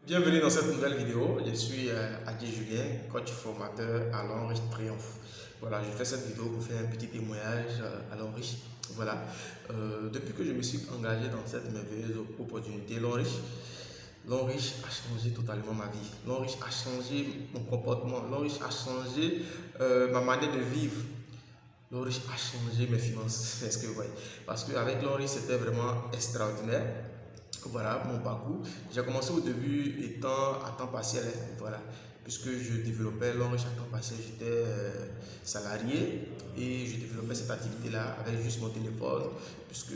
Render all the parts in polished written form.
Bienvenue dans cette nouvelle vidéo. Je suis Adi Julien, coach formateur à l'Enriche Triomphe. Voilà, je fais cette vidéo pour faire un petit témoignage à l'Enriche. Voilà, depuis que je me suis engagé dans cette merveilleuse opportunité, l'Enriche a changé totalement ma vie. L'Enriche a changé mon comportement. L'Enriche a changé ma manière de vivre. L'Enriche a changé mes finances. Est-ce que vous voyez? Parce qu'avec l'Enriche, c'était vraiment extraordinaire. Voilà mon parcours. J'ai commencé au début étant à temps partiel, voilà, puisque je développais l'Enriche à temps partiel, j'étais salarié et je développais cette activité-là avec juste mon téléphone, puisque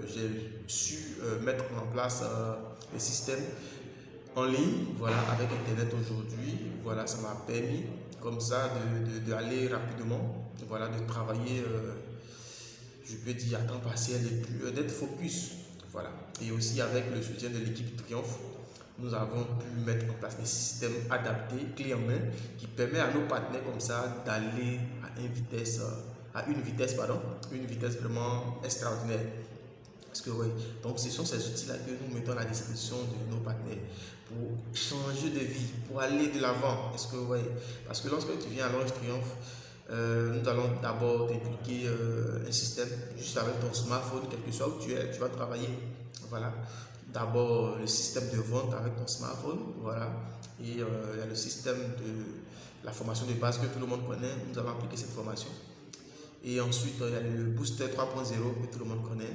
j'ai su mettre en place les systèmes en ligne, voilà, avec Internet aujourd'hui, voilà, ça m'a permis comme ça d'aller rapidement, voilà, de travailler, je peux dire à temps partiel et puis d'être focus. Voilà. Et aussi avec le soutien de l'équipe Triomphe, nous avons pu mettre en place des systèmes adaptés, clés en main, qui permettent à nos partenaires comme ça d'aller à une vitesse vraiment extraordinaire. Parce que oui, donc ce sont ces outils-là que nous mettons à la disposition de nos partenaires pour changer de vie, pour aller de l'avant. Est-ce que oui, parce que lorsque tu viens à l'Orange Triomphe, nous allons d'abord t'impliquer un système juste avec ton smartphone, quel que soit où tu es, tu vas travailler. Voilà. D'abord le système de vente avec ton smartphone, voilà. Et il y a le système de la formation de base que tout le monde connaît. Nous allons appliquer cette formation. Et ensuite, il y a le booster 3.0 que tout le monde connaît.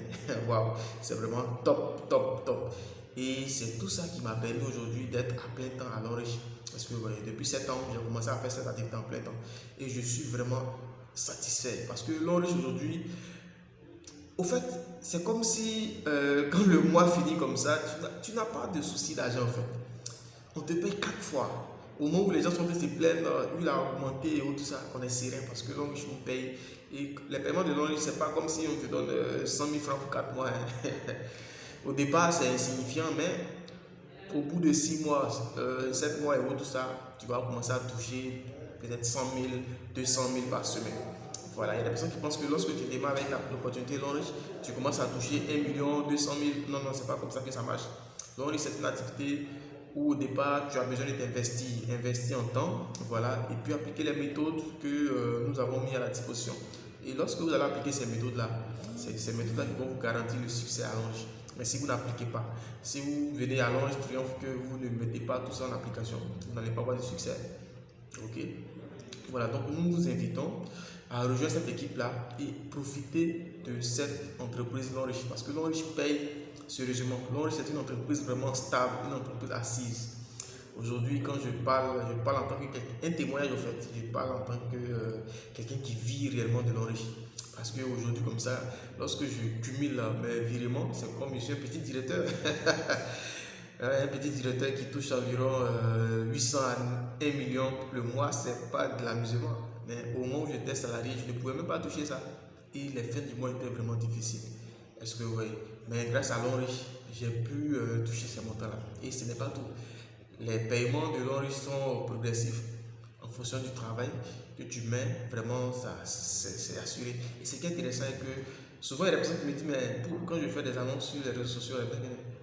Waouh, c'est vraiment top, top, top. Et c'est tout ça qui m'a permis aujourd'hui d'être à plein temps à l'Enriche. Parce que ouais, depuis 7 ans, j'ai commencé à faire cette activité en plein temps. Et je suis vraiment satisfait. Parce que l'Enriche aujourd'hui, au fait, c'est comme si quand le mois finit comme ça, tu n'as pas de souci d'argent en fait. On te paye 4 fois. Au moment où les gens sont en train de se plaindre, il a augmenté et tout ça, on est serein parce que l'Enriche nous paye. Et les paiements de l'Enriche, c'est pas comme si on te donne 100 000 francs pour 4 mois. Hein. Au départ, c'est insignifiant, mais au bout de 6 mois, 7 mois et tout ça, tu vas commencer à toucher peut-être 100 000, 200 000 par semaine. Voilà, il y a des personnes qui pensent que lorsque tu démarres avec l'opportunité l'Enriche, tu commences à toucher 1 million, 200 000. Non, non, c'est pas comme ça que ça marche. L'Enriche, c'est une activité où au départ, tu as besoin de investir en temps, voilà, et puis appliquer les méthodes que nous avons mis à la disposition. Et lorsque vous allez appliquer ces méthodes-là, c'est ces méthodes-là qui vont vous garantir le succès à l'Enriche. Mais si vous n'appliquez pas, si vous venez à l'Enriche Triomphe que vous ne mettez pas tout ça en application, vous n'allez pas avoir de succès. Ok? Voilà, donc nous vous invitons à rejoindre cette équipe-là et profiter de cette entreprise l'Enriche. Parce que l'Enriche paye sérieusement. L'Enriche c'est une entreprise vraiment stable, une entreprise assise. Aujourd'hui, quand je parle en tant que quelqu'un, un témoignage en fait, je parle en tant que quelqu'un qui vit réellement de l'Enriche. Parce qu'aujourd'hui, comme ça, lorsque je cumule mes virements, c'est comme je suis un petit directeur. Un petit directeur qui touche environ 800 à 1 million le mois, c'est pas de l'amusement. Mais au moment où j'étais salarié, je ne pouvais même pas toucher ça. Et les fins du mois étaient vraiment difficiles. Est-ce que vous voyez? Mais grâce à l'Enriche, j'ai pu toucher ces montants-là. Et ce n'est pas tout. Les paiements de l'Enriche sont progressifs en fonction du travail que tu mets. Vraiment, c'est assuré. Et ce qui est intéressant est que souvent, il y a des personnes qui me disent, mais quand je fais des annonces sur les réseaux sociaux,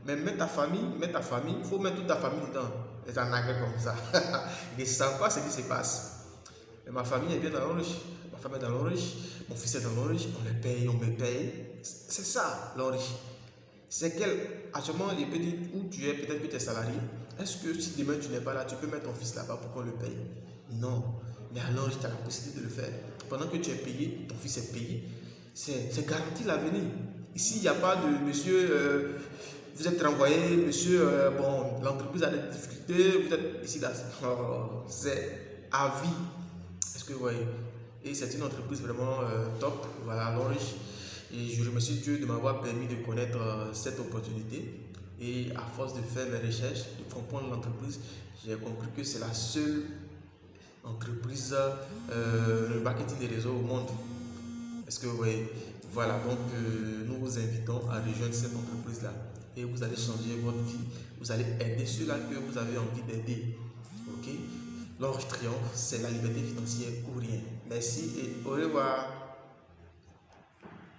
mais mets ta famille, il faut mettre toute ta famille dedans. Les anagrès comme ça. Ils ne savent pas ce qui se passe. Mais ma famille est bien dans l'Enriche. Ma femme est dans l'Enriche. Mon fils est dans l'Enriche. On les paye, on me paye. C'est ça, l'Enriche. C'est actuellement, je peux dire où tu es, peut-être que tu es salarié. Est-ce que si demain tu n'es pas là, tu peux mettre ton fils là-bas pour qu'on le paye? Non. Mais alors, tu as la possibilité de le faire. Pendant que tu es payé, ton fils est payé. C'est garanti l'avenir. Ici, il n'y a pas de monsieur, vous êtes renvoyé, monsieur, bon, l'entreprise a des difficultés, vous êtes ici là. Oh, c'est à vie. Est-ce que vous voyez? Et c'est une entreprise vraiment top, voilà, l'Enriche. Et je remercie Dieu de m'avoir permis de connaître cette opportunité. Et à force de faire mes recherches, de comprendre l'entreprise, j'ai compris que c'est la seule entreprise de marketing des réseaux au monde. Est-ce que vous voyez? Voilà, donc nous vous invitons à rejoindre cette entreprise-là. Et vous allez changer votre vie. Vous allez aider ceux-là que vous avez envie d'aider. Ok? L'Enriche Triomphe, c'est la liberté financière ou rien. Merci et au revoir.